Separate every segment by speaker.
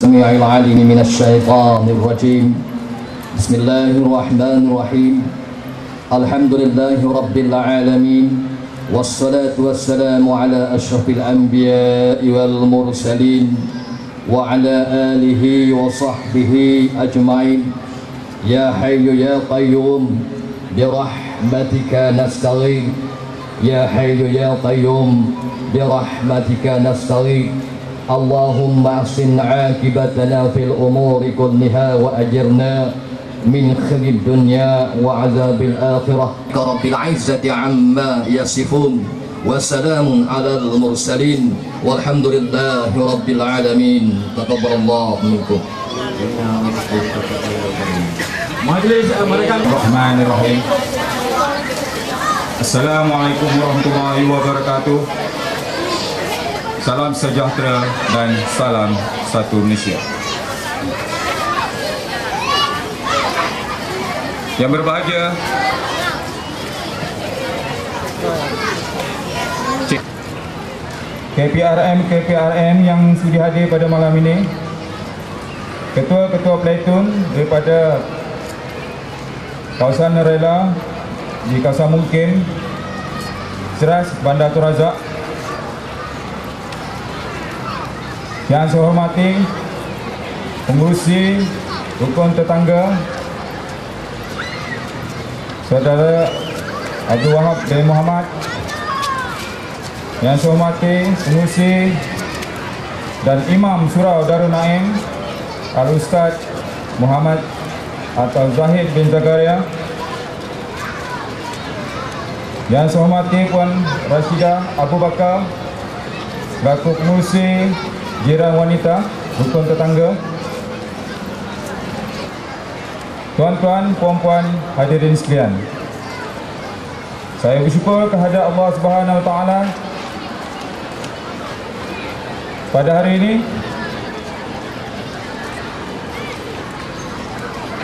Speaker 1: السميع العليم من الشيطان الرجيم. بسم الله الرحمن الرحيم. الحمد لله رب العالمين، والصلاة والسلام على أشرف الأنبياء والمرسلين وعلى آله وصحبه أجمعين. يا حي يا قيوم برحمتك نستغيث، يا حي يا قيوم برحمتك نستغيث. اللهم احسن عاقبتنا في الأمور كلها وأجرنا من خزي الدنيا وعذاب الآخرة. رب العزة عما يصفون وسلام على المرسلين والحمد لله رب العالمين. تقبل الله منكم.
Speaker 2: Majlis Bismillahirrahmanirrahim. Assalamualaikum warahmatullahi wabarakatuh. Salam sejahtera dan salam satu Malaysia. Yang berbahagia, KPRM yang sudi hadir pada malam ini, ketua-ketua platoon daripada kawasan rela di kawasan Mungkin, Seras, Bandar Tun Razak. Yang saya hormati pengurusi rukun tetangga Saudara Abdul Wahab bin Muhammad. Yang saya hormati pengurusi dan Imam Surau Darul Naim Al-Ustaz Muhammad atau Zahid bin Zakaria. Yang saya hormati Puan Rashidah Abu Bakar selaku pengurusi jiran wanita rukun tetangga. Tuan-tuan, puan-puan, hadirin sekalian, saya bersyukur kehadrat Allah Subhanahu Wa Taala pada hari ini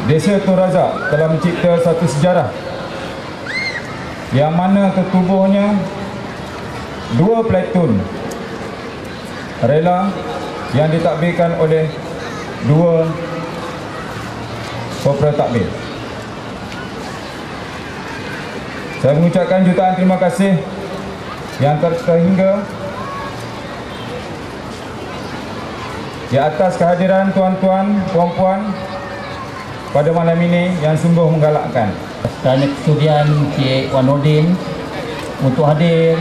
Speaker 2: Desa Tun Razak telah mencipta satu sejarah yang mana tertubuhnya dua platoon rela yang ditadbirkan oleh dua kopra takbir. Saya mengucapkan jutaan terima kasih yang terhingga di atas kehadiran tuan-tuan, puan-puan pada malam ini yang sungguh menggalakkan.
Speaker 3: Kerana kesudian Cik Wan Nordin untuk hadir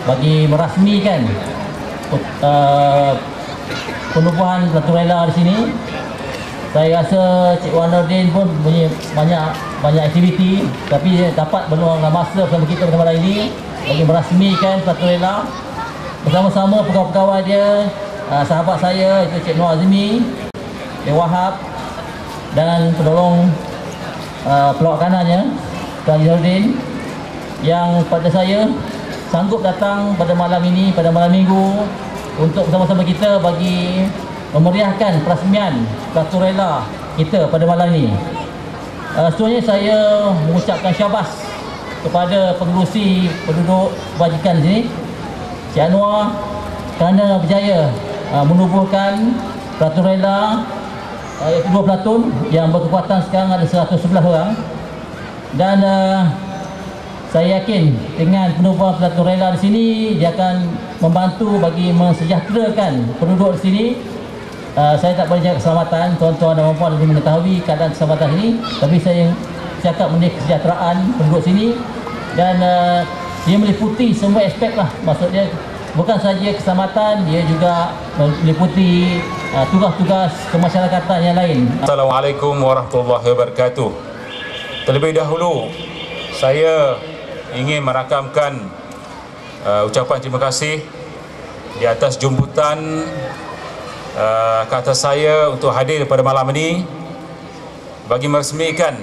Speaker 3: bagi merasmikan penubuhan Platoon Rela di sini. Saya rasa Cik Wan Nordin pun punya banyak aktiviti, tapi dapat meluangkan masa bersama kita pada malam ini bagi merasmikan Platoon Rela bersama-sama pegawai-pegawai dia, sahabat saya itu Cik Nur Azmi, Cik Wahab dan penolong pelawak kanannya Tuan Nordin yang pada saya sanggup datang pada malam ini, pada malam minggu untuk bersama-sama kita bagi memeriahkan perasmian Platoon Rela kita pada malam ini. Seterusnya saya mengucapkan syabas kepada pengerusi penduduk kebajikan sini, Cik Anwar, kerana berjaya menubuhkan Platoon Rela, iaitu dua platoon yang berkekuatan sekarang ada 111 orang. Dan saya yakin dengan penubuhan Platoon Rela di sini dia akan membantu bagi mensejahterakan penduduk di sini. Saya tak boleh jaga keselamatan, tuan-tuan dan puan-puan lebih mengetahui keadaan keselamatan ini, tapi saya cakap mengenai kesejahteraan penduduk sini dan dia meliputi semua aspek lah. Maksudnya bukan saja keselamatan, dia juga meliputi tugas-tugas kemasyarakatan yang lain.
Speaker 4: Assalamualaikum warahmatullahi wabarakatuh. Terlebih dahulu saya ingin merakamkan ucapan terima kasih di atas jemputan ke atas saya untuk hadir pada malam ini bagi meresmikan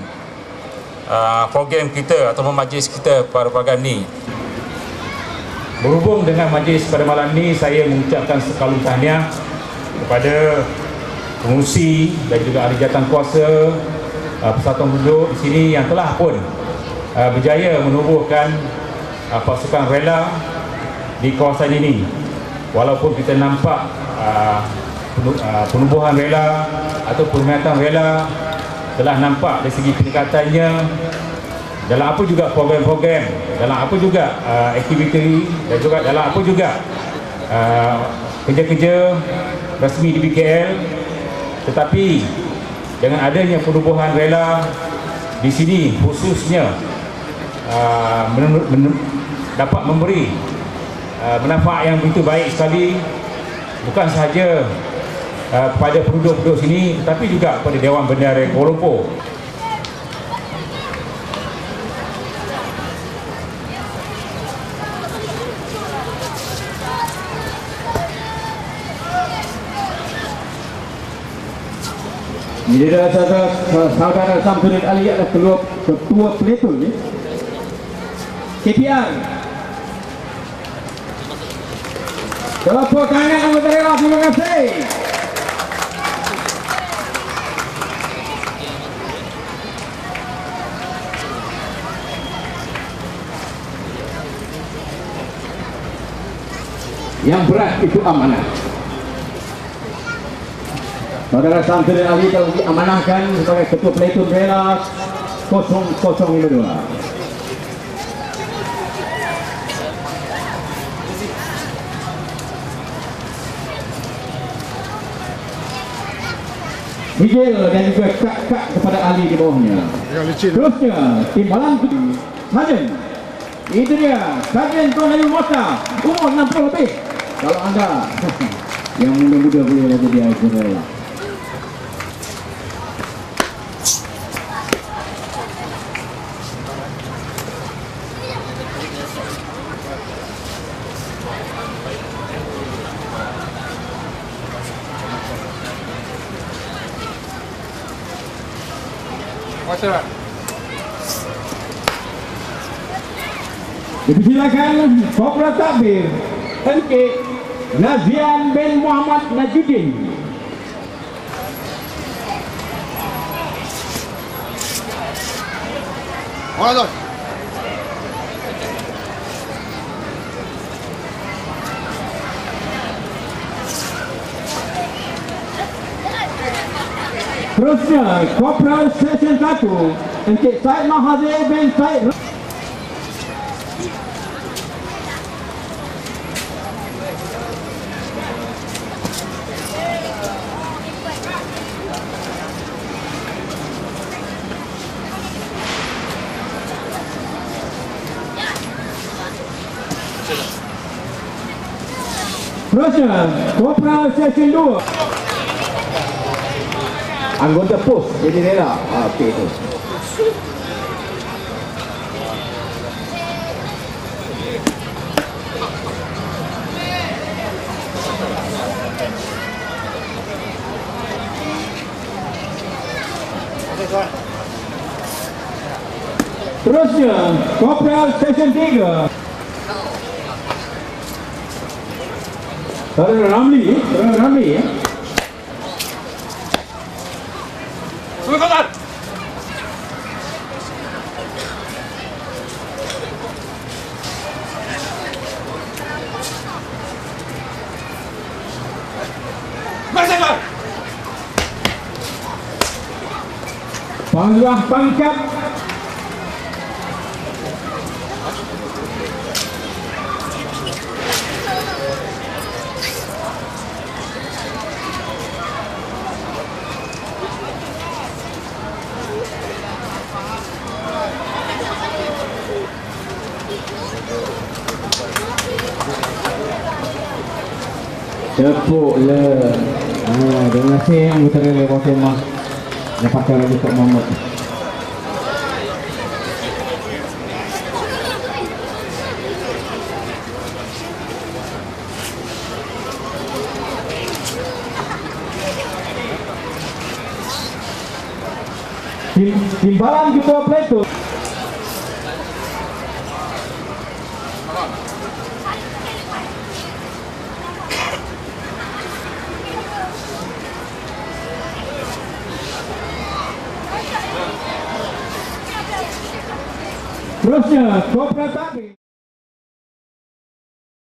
Speaker 4: program kita atau majlis kita pada program ini. Berhubung dengan majlis pada malam ini, saya mengucapkan sekalung tahniah kepada pengurusi dan juga ahli jawatankuasa persatuan penduduk di sini yang telah pun berjaya menubuhkan pasukan rela di kawasan ini. Walaupun kita nampak penubuhan rela atau perkhidmatan rela telah nampak dari segi peningkatannya dalam apa juga program-program, dalam apa juga aktiviti, dan juga dalam apa juga kerja-kerja rasmi di BKL. Tetapi dengan adanya penubuhan rela di sini khususnya dapat memberi manfaat yang begitu baik sekali, bukan sahaja kepada penduduk-penduduk sini tetapi juga kepada Dewan Bendahara Kuala Lumpur.
Speaker 2: Jadi saudara Samsudin Ali adalah ketua peleton ya. KPR. Tepuk tangan anggota rela, terima kasih. Yang berat itu amanah. Saudara Samsudin Ali telah diamanahkan sebagai ketua peleton rela 0052. Hijil dan juga kak-kak kepada Ali di bawahnya. Terusnya timbalan Sarjan. Itu dia Sarjan Tuan Ayub Mota, umur 60 lebih. Kalau anda yang muda-muda boleh jadi anggota rela. Dipersilakan Kopral Takbir MK Nazian bin Muhammad Najuddin.
Speaker 5: Mana tu?
Speaker 2: Terusnya Kopral Session 1 Encik Said Mahathir bin Said. Terusnya Kopral Session 2 anggota pos jadi rela. Okey tu. Terusnya Kopral Session 3 Saudara Ramli ya.
Speaker 5: Sebentar. Masuk.
Speaker 2: Panglima pangkat tepuk le. Terima kasih anggota rela Kemah dapatkan lagi Tok Muhammad. Timbalan ketua peleton. Terusnya Kopral Takbir.